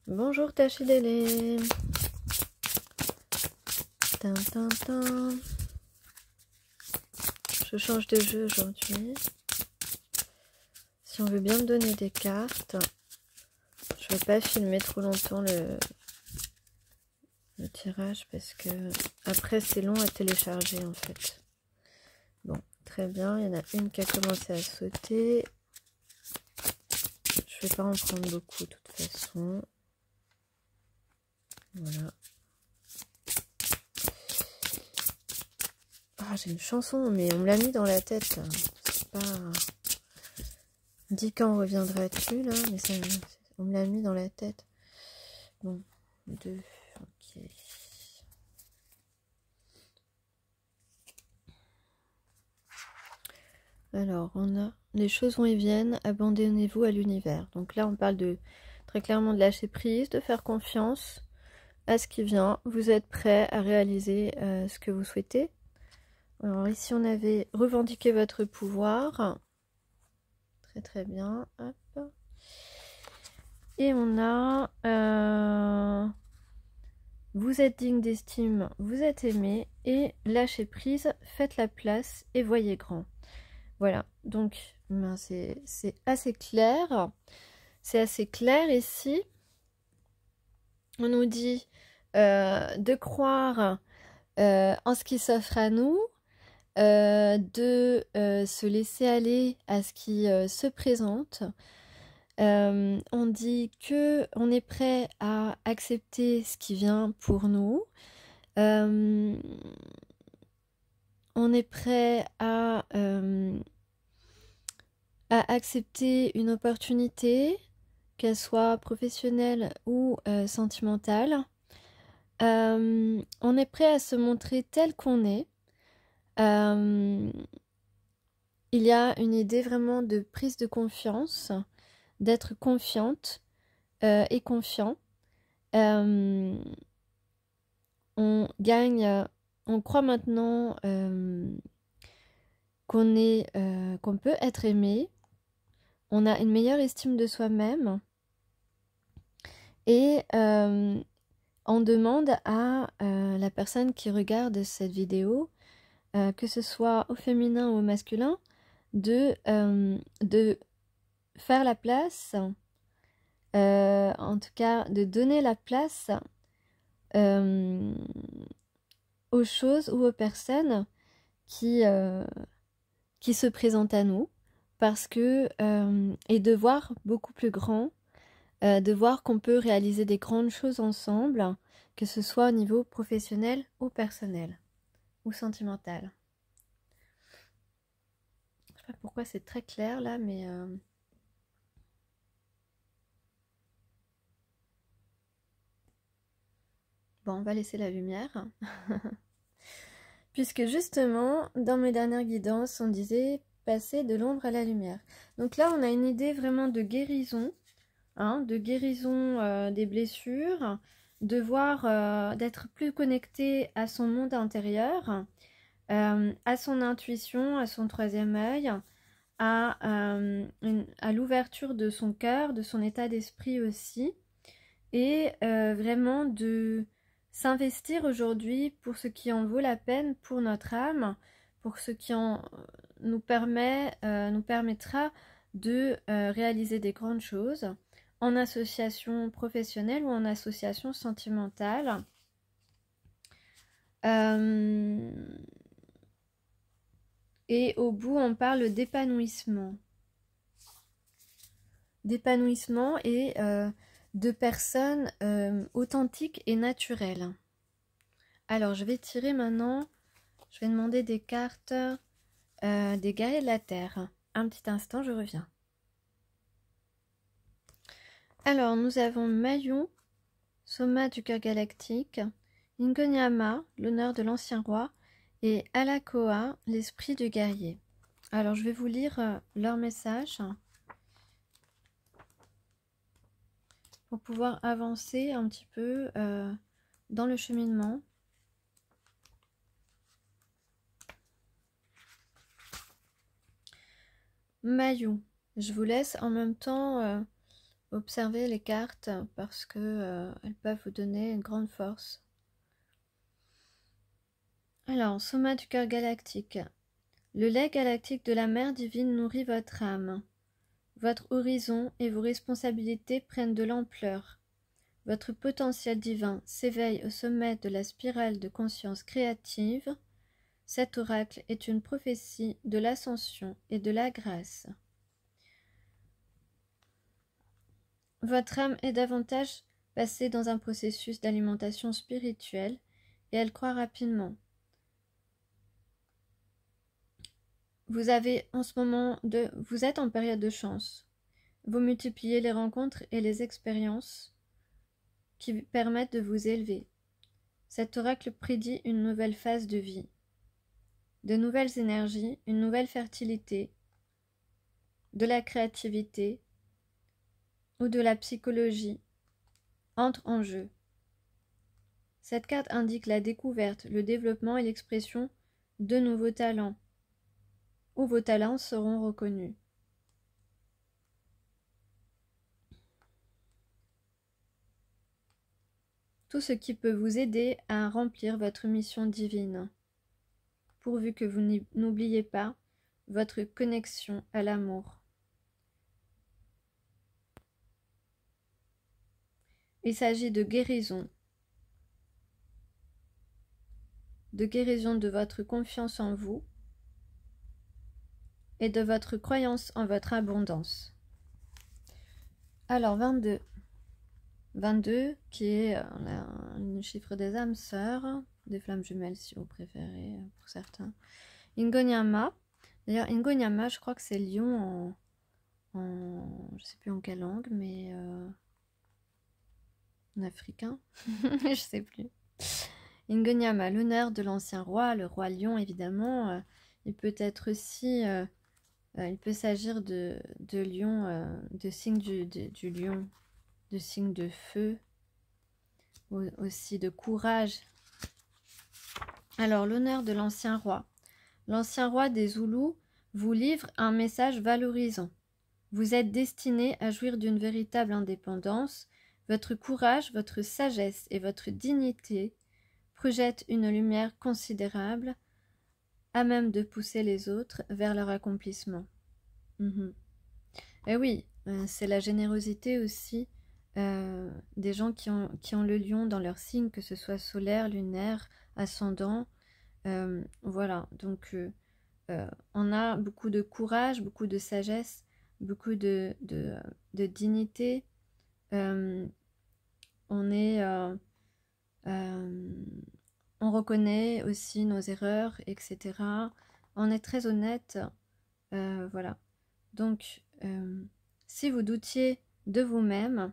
Bonjour Tachidélé. Tin. Je change de jeu aujourd'hui. Si on veut bien me donner des cartes, je ne vais pas filmer trop longtemps le tirage parce que après c'est long à télécharger en fait. Bon, très bien, il y en a une qui a commencé à sauter. Je vais pas en prendre beaucoup de toute façon. Voilà. Ah, j'ai une chanson, mais on me l'a mis dans la tête. C'est pas... Dis quand reviendras-tu là, mais ça, on me l'a mis dans la tête. Bon, 2, ok. Alors, on a les choses vont et viennent, abandonnez-vous à l'univers. Donc là, on parle de très clairement de lâcher prise, de faire confiance à ce qui vient. Vous êtes prêt à réaliser ce que vous souhaitez. Alors ici, on avait revendiqué votre pouvoir. Très très bien. Hop. Et on a vous êtes digne d'estime, vous êtes aimé et lâchez prise, faites la place et voyez grand. Voilà, donc ben, c'est assez clair. C'est assez clair ici. On nous dit de croire en ce qui s'offre à nous, de se laisser aller à ce qui se présente. On dit que on est prêt à accepter ce qui vient pour nous. On est prêt à accepter une opportunité, qu'elle soit professionnelle ou sentimentale. On est prêt à se montrer tel qu'on est. Il y a une idée vraiment de prise de confiance, d'être confiante et confiant. On gagne, on croit maintenant qu'on peut être aimé. On a une meilleure estime de soi-même. Et on demande à la personne qui regarde cette vidéo, que ce soit au féminin ou au masculin, de faire la place, en tout cas de donner la place aux choses ou aux personnes qui se présentent à nous, parce que et de voir beaucoup plus grand, de voir qu'on peut réaliser des grandes choses ensemble, que ce soit au niveau professionnel ou personnel ou sentimental. Je sais pas pourquoi c'est très clair là, mais bon, on va laisser la lumière. Puisque justement, dans mes dernières guidances, on disait passer de l'ombre à la lumière. Donc là, on a une idée vraiment de guérison, hein, de guérison des blessures, de voir, d'être plus connecté à son monde intérieur, à son intuition, à son troisième œil, à l'ouverture de son cœur, de son état d'esprit aussi, et vraiment de s'investir aujourd'hui pour ce qui en vaut la peine pour notre âme, pour ce qui nous permettra de réaliser des grandes choses en association professionnelle ou en association sentimentale. Et au bout, on parle d'épanouissement. D'épanouissement et de personnes authentiques et naturelles. Alors, je vais tirer maintenant, je vais demander des cartes des guerriers de la Terre. Un petit instant, je reviens. Alors, nous avons Mayun, Soma du cœur galactique, Ingonyama, l'honneur de l'ancien roi, et Alakoa, l'esprit du guerrier. Alors, je vais vous lire leur message pour pouvoir avancer un petit peu dans le cheminement. Mayun, je vous laisse en même temps Observez les cartes parce que elles peuvent vous donner une grande force. Alors, Soma du cœur galactique. Le lait galactique de la mère divine nourrit votre âme. Votre horizon et vos responsabilités prennent de l'ampleur. Votre potentiel divin s'éveille au sommet de la spirale de conscience créative. Cet oracle est une prophétie de l'ascension et de la grâce. Votre âme est davantage passée dans un processus d'alimentation spirituelle et elle croît rapidement. Vous êtes en période de chance. Vous multipliez les rencontres et les expériences qui permettent de vous élever. Cet oracle prédit une nouvelle phase de vie, de nouvelles énergies, une nouvelle fertilité, de la créativité ou de la psychologie entrent en jeu. Cette carte indique la découverte, le développement et l'expression de nouveaux talents, où vos talents seront reconnus. Tout ce qui peut vous aider à remplir votre mission divine, pourvu que vous n'oubliez pas votre connexion à l'amour. Il s'agit de guérison de votre confiance en vous et de votre croyance en votre abondance. Alors 22. 22 qui est le chiffre des âmes sœurs, des flammes jumelles si vous préférez pour certains. Ingonyama. D'ailleurs Ingonyama je crois que c'est lion en je sais plus en quelle langue mais en africain. Je sais plus. Ingonyama, l'honneur de l'ancien roi, le roi lion évidemment. Il peut être aussi il peut s'agir de lion, de signe du lion, de signe de feu, aussi de courage. Alors, l'honneur de l'ancien roi. L'ancien roi des Zoulous vous livre un message valorisant. Vous êtes destiné à jouir d'une véritable indépendance. Votre courage, votre sagesse et votre dignité projettent une lumière considérable à même de pousser les autres vers leur accomplissement. Et oui, c'est la générosité aussi des gens qui ont le lion dans leur signe, que ce soit solaire, lunaire, ascendant. Voilà, donc on a beaucoup de courage, beaucoup de sagesse, beaucoup de dignité. On reconnaît aussi nos erreurs, etc. On est très honnête. Voilà. Donc, si vous doutiez de vous-même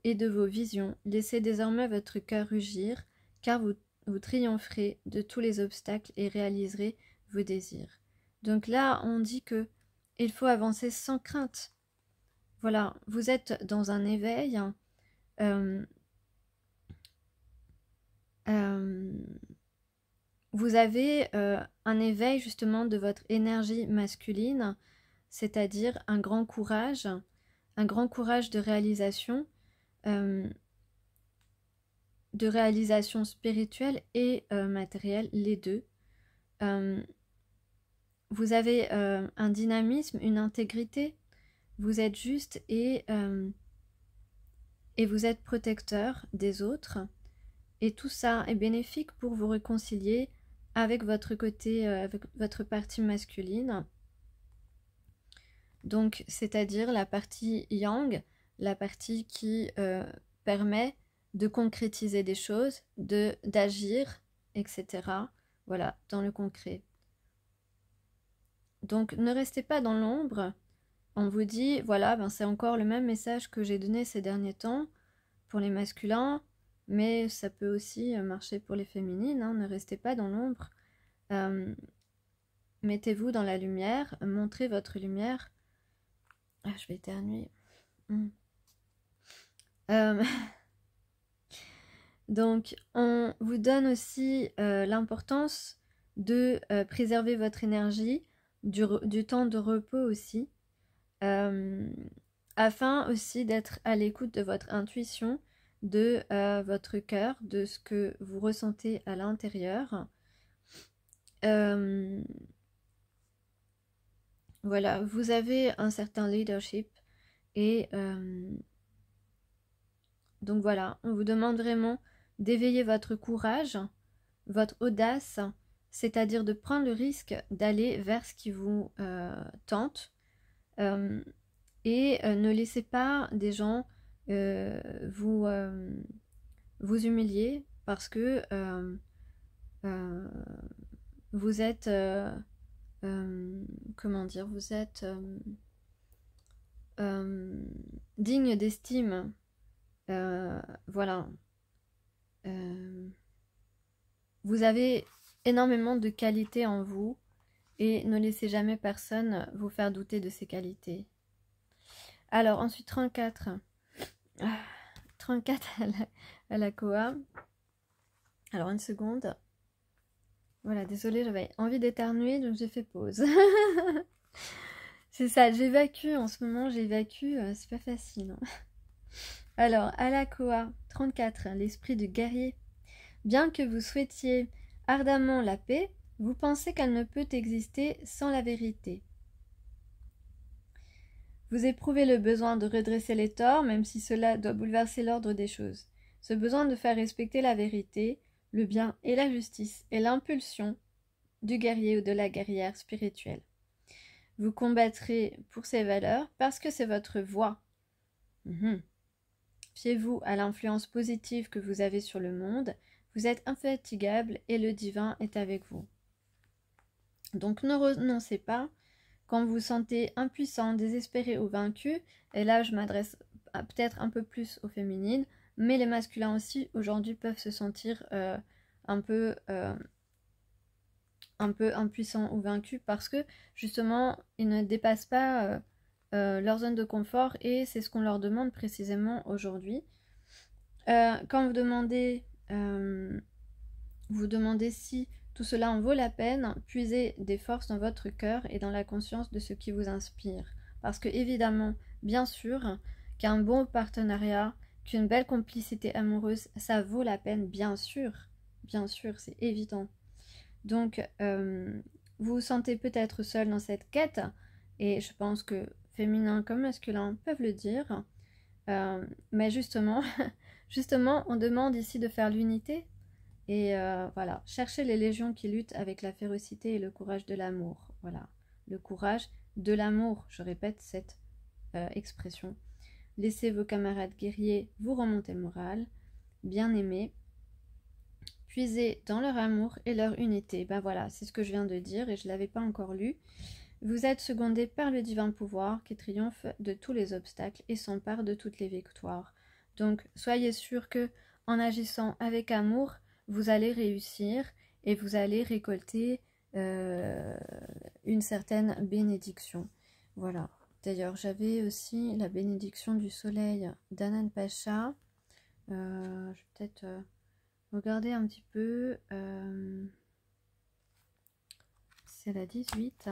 et de vos visions, laissez désormais votre cœur rugir, car vous triompherez de tous les obstacles et réaliserez vos désirs. Donc là, on dit que il faut avancer sans crainte. Voilà, vous êtes dans un éveil. Vous avez un éveil justement de votre énergie masculine, c'est-à-dire un grand courage de réalisation spirituelle et matérielle, les deux. Vous avez un dynamisme, une intégrité, vous êtes juste et vous êtes protecteur des autres. Et tout ça est bénéfique pour vous réconcilier avec votre côté, avec votre partie masculine. Donc, c'est-à-dire la partie yang, la partie qui permet de concrétiser des choses, d'agir, etc. Voilà, dans le concret. Donc, ne restez pas dans l'ombre. On vous dit, voilà, ben, c'est encore le même message que j'ai donné ces derniers temps pour les masculins, mais ça peut aussi marcher pour les féminines. Hein, ne restez pas dans l'ombre. Mettez-vous dans la lumière, montrez votre lumière. Ah, je vais éternuer. Donc, on vous donne aussi l'importance de préserver votre énergie, du temps de repos aussi. afin aussi d'être à l'écoute de votre intuition, de votre cœur, de ce que vous ressentez à l'intérieur. Voilà, vous avez un certain leadership et donc voilà, on vous demande vraiment d'éveiller votre courage, votre audace, c'est-à-dire de prendre le risque d'aller vers ce qui vous tente et ne laissez pas des gens vous humilier parce que vous êtes comment dire, vous êtes digne d'estime. Voilà. Vous avez énormément de qualités en vous et ne laissez jamais personne vous faire douter de ces qualités. Alors ensuite 34. 34 à la Koa. Alors une seconde. Voilà, désolée, j'avais envie d'éternuer donc j'ai fait pause. C'est ça, j'évacue en ce moment, j'évacue, c'est pas facile. Hein. Alors, à la Koa 34, l'esprit du guerrier. Bien que vous souhaitiez ardemment la paix, vous pensez qu'elle ne peut exister sans la vérité. Vous éprouvez le besoin de redresser les torts, même si cela doit bouleverser l'ordre des choses. Ce besoin de faire respecter la vérité, le bien et la justice est l'impulsion du guerrier ou de la guerrière spirituelle. Vous combattrez pour ces valeurs parce que c'est votre voie. Fiez-vous à l'influence positive que vous avez sur le monde. Vous êtes infatigable et le divin est avec vous. Donc ne renoncez pas. Quand vous vous sentez impuissant, désespéré ou vaincu, et là je m'adresse peut-être un peu plus aux féminines, mais les masculins aussi aujourd'hui peuvent se sentir un peu impuissants ou vaincus parce que justement ils ne dépassent pas leur zone de confort et c'est ce qu'on leur demande précisément aujourd'hui. Quand vous demandez si tout cela en vaut la peine, puisez des forces dans votre cœur et dans la conscience de ce qui vous inspire. Parce que évidemment, bien sûr, qu'un bon partenariat, qu'une belle complicité amoureuse, ça vaut la peine, bien sûr, c'est évident. Donc, vous vous sentez peut-être seul dans cette quête, et je pense que féminin comme masculin peuvent le dire, mais justement, on demande ici de faire l'unité. Et voilà, cherchez les légions qui luttent avec la férocité et le courage de l'amour. Voilà, le courage de l'amour, je répète cette expression. Laissez vos camarades guerriers vous remonter le moral, bien aimés. Puisez dans leur amour et leur unité. Ben voilà, c'est ce que je viens de dire et je ne l'avais pas encore lu. Vous êtes secondé par le divin pouvoir qui triomphe de tous les obstacles et s'empare de toutes les victoires. Donc, soyez sûr que en agissant avec amour, vous allez réussir et vous allez récolter une certaine bénédiction. Voilà. D'ailleurs, j'avais aussi la bénédiction du soleil d'Anan Pacha. Je vais peut-être regarder un petit peu. C'est la 18.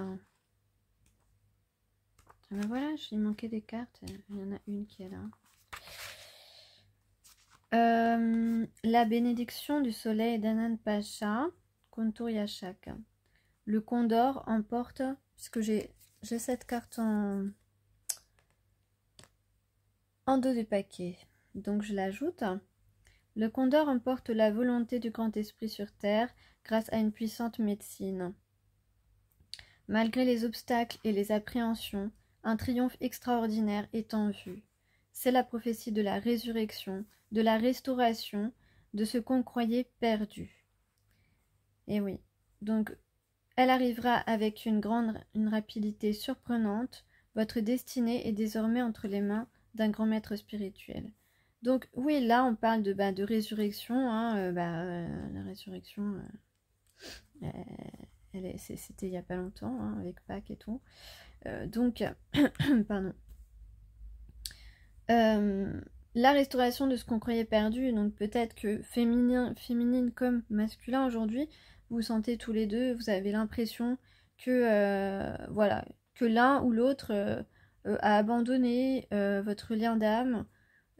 Ben voilà, il manquait des cartes. Il y en a une qui est là. La bénédiction du soleil d'Anan Pacha, Contour Yashak. Le condor emporte, puisque j'ai cette carte en dos du paquet, donc je l'ajoute. Le condor emporte la volonté du grand esprit sur terre grâce à une puissante médecine. Malgré les obstacles et les appréhensions, un triomphe extraordinaire est en vue. C'est la prophétie de la résurrection, de la restauration, de ce qu'on croyait perdu. Et oui, donc elle arrivera avec une rapidité surprenante. Votre destinée est désormais entre les mains d'un grand maître spirituel. Donc oui, là on parle de résurrection. Hein, la résurrection, c'était il n'y a pas longtemps, hein, avec Pâques et tout. Donc, pardon. La restauration de ce qu'on croyait perdu, donc peut-être que féminine comme masculin aujourd'hui, vous vous sentez tous les deux, vous avez l'impression que voilà, que l'un ou l'autre à abandonner votre lien d'âme,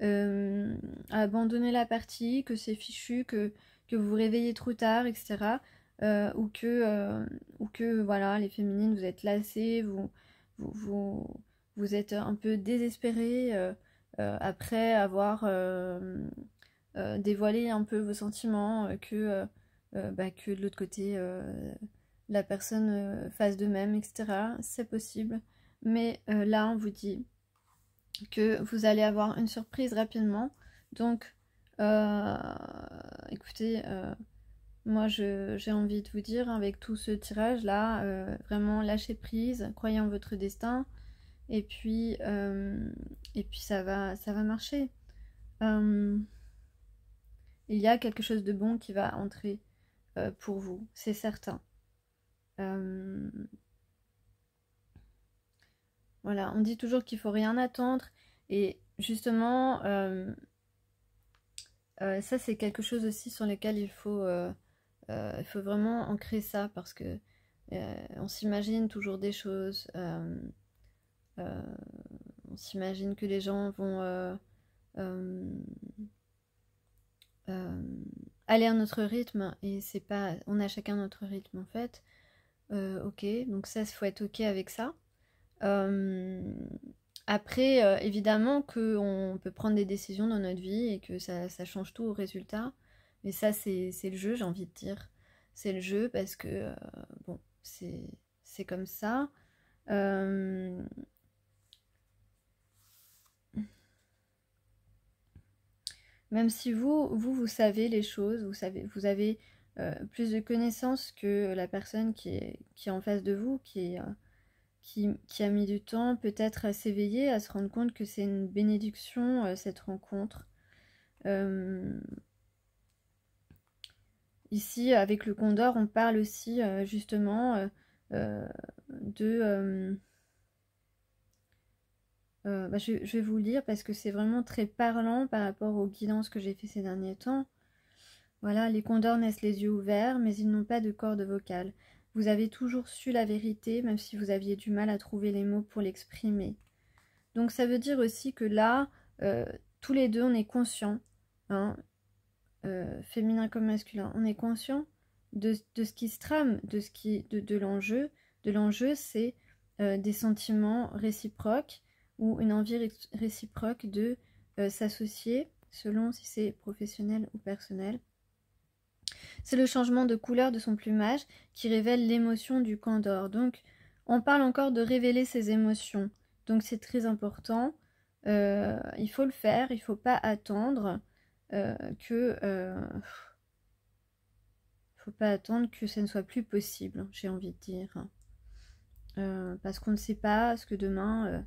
à abandonner la partie, que c'est fichu, que vous vous réveillez trop tard, etc. Ou que voilà, les féminines, vous êtes lassées, vous êtes un peu désespérées après avoir dévoilé un peu vos sentiments, que de l'autre côté, la personne fasse de même, etc. C'est possible. Mais là, on vous dit que vous allez avoir une surprise rapidement. Donc, écoutez, moi j'ai envie de vous dire, avec tout ce tirage-là, vraiment lâchez prise, croyez en votre destin, et puis ça va marcher. Il y a quelque chose de bon qui va entrer pour vous, c'est certain. Voilà, on dit toujours qu'il faut rien attendre, et justement, ça c'est quelque chose aussi sur lequel il faut vraiment ancrer ça, parce que on s'imagine toujours des choses, on s'imagine que les gens vont aller à notre rythme, et c'est pas, on a chacun notre rythme en fait. Ok, donc ça, il faut être ok avec ça. Après, évidemment qu'on peut prendre des décisions dans notre vie et que ça change tout au résultat. Mais ça, c'est le jeu, j'ai envie de dire. C'est le jeu parce que, bon, c'est comme ça. Même si vous savez les choses, vous avez plus de connaissances que la personne qui est en face de vous, qui a mis du temps peut-être à s'éveiller, à se rendre compte que c'est une bénédiction, cette rencontre. Ici, avec le Condor, on parle aussi justement de... je vais vous lire parce que c'est vraiment très parlant par rapport aux guidances que j'ai fait ces derniers temps. Voilà, les condors naissent les yeux ouverts, mais ils n'ont pas de corde vocale. Vous avez toujours su la vérité, même si vous aviez du mal à trouver les mots pour l'exprimer. Donc ça veut dire aussi que là, tous les deux, on est conscients, hein, féminin comme masculin, on est conscient de ce qui se trame, de l'enjeu. De l'enjeu, c'est des sentiments réciproques ou une envie réciproque de s'associer, selon si c'est professionnel ou personnel. C'est le changement de couleur de son plumage qui révèle l'émotion du Condor. Donc, on parle encore de révéler ses émotions. Donc, c'est très important. Il faut le faire. Il ne faut pas attendre faut pas attendre que ça ne soit plus possible, j'ai envie de dire. Parce qu'on ne sait pas ce que demain,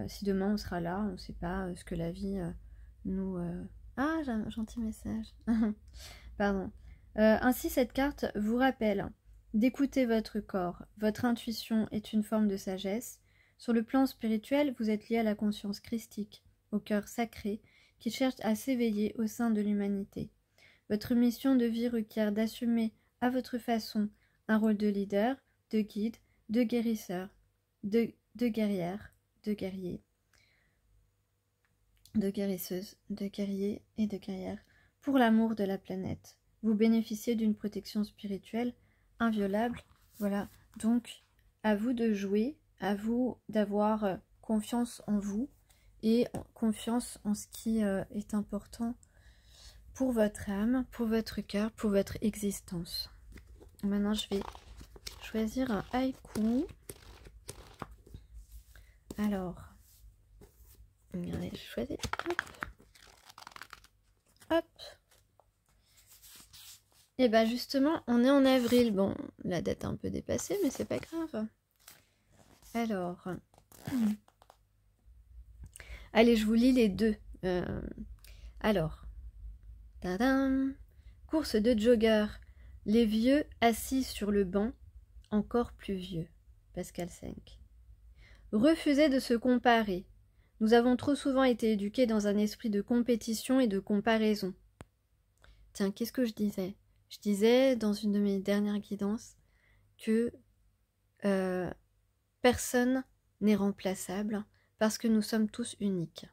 si demain on sera là, on ne sait pas ce que la vie nous... Ah, j'ai un gentil message. Pardon. Ainsi, cette carte vous rappelle d'écouter votre corps. Votre intuition est une forme de sagesse. Sur le plan spirituel, vous êtes lié à la conscience christique, au cœur sacré, qui cherche à s'éveiller au sein de l'humanité. Votre mission de vie requiert d'assumer à votre façon un rôle de leader, de guide, de guérisseur, de guerrière, de guerrier, de guérisseuse, de guerrier et de guerrière, pour l'amour de la planète. Vous bénéficiez d'une protection spirituelle inviolable. Voilà, donc à vous de jouer, à vous d'avoir confiance en vous et confiance en ce qui est important pour votre âme, pour votre cœur, pour votre existence. Maintenant, je vais choisir un haïku. Alors, regardez, je choisis. Hop. Hop. Et bien justement, on est en avril. Bon, la date est un peu dépassée, mais c'est pas grave. Alors, allez, je vous lis les deux. Alors, tadam, course de jogger. Les vieux assis sur le banc, encore plus vieux. Pascal Senck. Refuser de se comparer. Nous avons trop souvent été éduqués dans un esprit de compétition et de comparaison. Tiens, qu'est-ce que je disais ? Je disais dans une de mes dernières guidances que personne n'est remplaçable, parce que nous sommes tous uniques.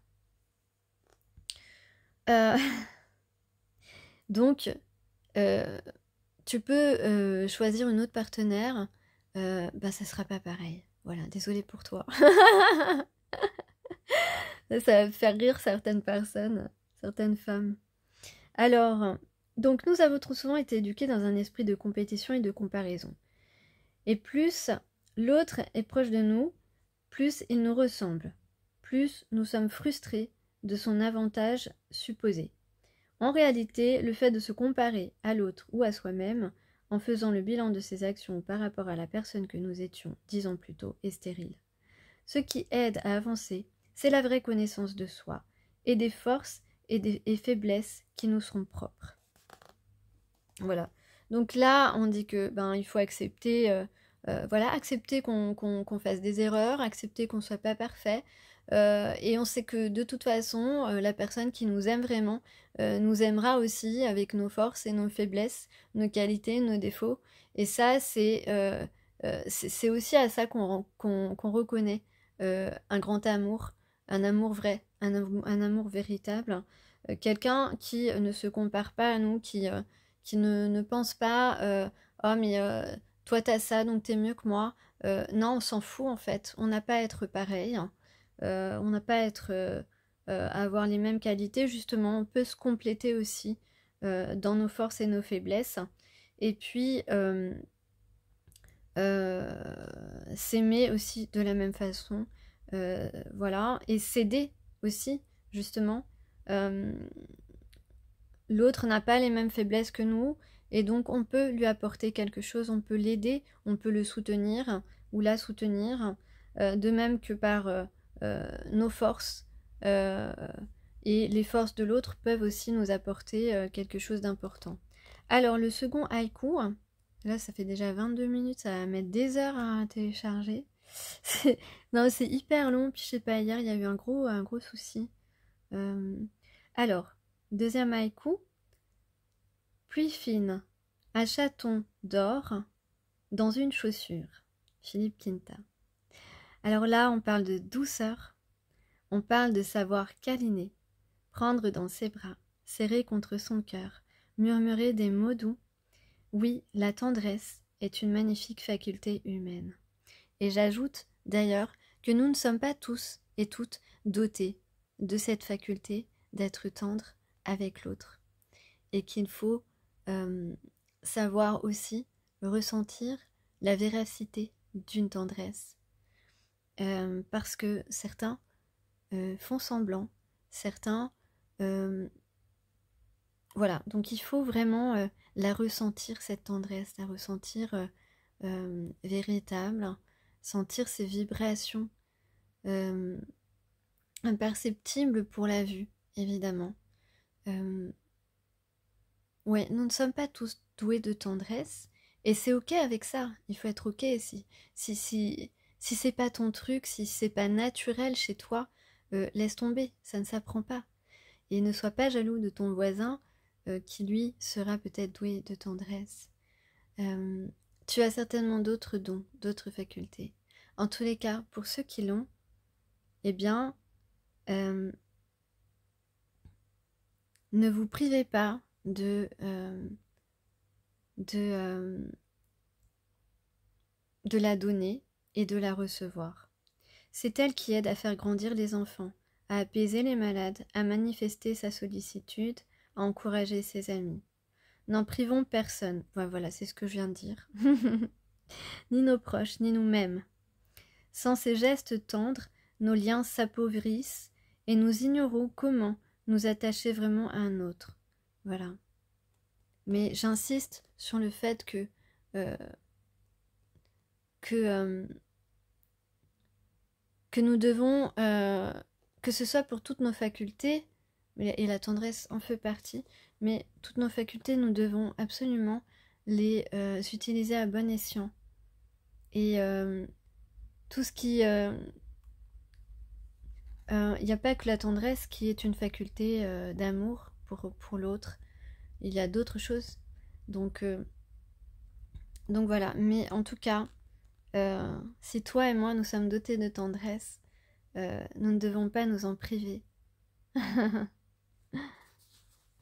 Donc, tu peux choisir une autre partenaire, bah ça sera pas pareil. Voilà, désolée pour toi. Ça va faire rire certaines personnes, certaines femmes. Alors, donc nous avons trop souvent été éduqués dans un esprit de compétition et de comparaison. Et plus l'autre est proche de nous, plus il nous ressemble, plus nous sommes frustrés de son avantage supposé. En réalité, le fait de se comparer à l'autre ou à soi-même, en faisant le bilan de ses actions par rapport à la personne que nous étions 10 ans plus tôt, est stérile. Ce qui aide à avancer, c'est la vraie connaissance de soi, et des forces et faiblesses qui nous seront propres. Voilà. Donc là, on dit que il faut accepter, voilà, accepter qu'on fasse des erreurs, accepter qu'on ne soit pas parfait. Et on sait que de toute façon, la personne qui nous aime vraiment nous aimera aussi avec nos forces et nos faiblesses, nos qualités, nos défauts. Et ça, c'est aussi à ça qu'on reconnaît un grand amour, un amour vrai, un amour véritable. Quelqu'un qui ne se compare pas à nous, qui ne pense pas oh mais toi t'as ça donc t'es mieux que moi. Non, on s'en fout en fait. On n'a pas à être pareil. On n'a pas à être à avoir les mêmes qualités. Justement, on peut se compléter aussi dans nos forces et nos faiblesses. Et puis s'aimer aussi de la même façon. Voilà. Et s'aider aussi, justement. L'autre n'a pas les mêmes faiblesses que nous, et donc on peut lui apporter quelque chose, on peut l'aider, on peut le soutenir ou la soutenir, de même que par nos forces. Et les forces de l'autre peuvent aussi nous apporter quelque chose d'important. Alors le second haïku, là ça fait déjà 22 minutes, ça va mettre des heures à télécharger. Non, c'est hyper long, puis je sais pas, hier il y a eu un gros souci. Alors, deuxième haïku. Pluie fine, à chaton d'or, dans une chaussure. Philippe Quinta. Alors là, on parle de douceur, on parle de savoir câliner, prendre dans ses bras, serrer contre son cœur, murmurer des mots doux. Oui, la tendresse est une magnifique faculté humaine. Et j'ajoute d'ailleurs que nous ne sommes pas tous et toutes dotés de cette faculté d'être tendre avec l'autre. Et qu'il faut savoir aussi ressentir la véracité d'une tendresse. Parce que certains font semblant, certains... voilà, donc il faut vraiment la ressentir, cette tendresse, la ressentir véritable, sentir ces vibrations imperceptibles pour la vue, évidemment. Ouais, nous ne sommes pas tous doués de tendresse, et c'est ok avec ça. Il faut être ok si c'est pas ton truc, si c'est pas naturel chez toi, laisse tomber, ça ne s'apprend pas. Et ne sois pas jaloux de ton voisin qui lui sera peut-être doué de tendresse. Tu as certainement d'autres dons, d'autres facultés. En tous les cas, pour ceux qui l'ont, eh bien, ne vous privez pas de la donner et de la recevoir. C'est elle qui aide à faire grandir les enfants, à apaiser les malades, à manifester sa sollicitude, à encourager ses amis. N'en privons personne, voilà, c'est ce que je viens de dire, ni nos proches, ni nous-mêmes. Sans ces gestes tendres, nos liens s'appauvrissent et nous ignorons comment nous attacher vraiment à un autre. Voilà. Mais j'insiste sur le fait que nous devons, que ce soit pour toutes nos facultés, et la tendresse en fait partie, mais toutes nos facultés, nous devons absolument les utiliser à bon escient. Et tout ce qui... il n'y a pas que la tendresse qui est une faculté d'amour pour l'autre. Il y a d'autres choses. Donc voilà. Mais en tout cas, si toi et moi, nous sommes dotés de tendresse, nous ne devons pas nous en priver.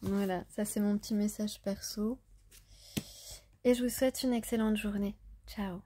Voilà, ça c'est mon petit message perso. Et je vous souhaite une excellente journée. Ciao.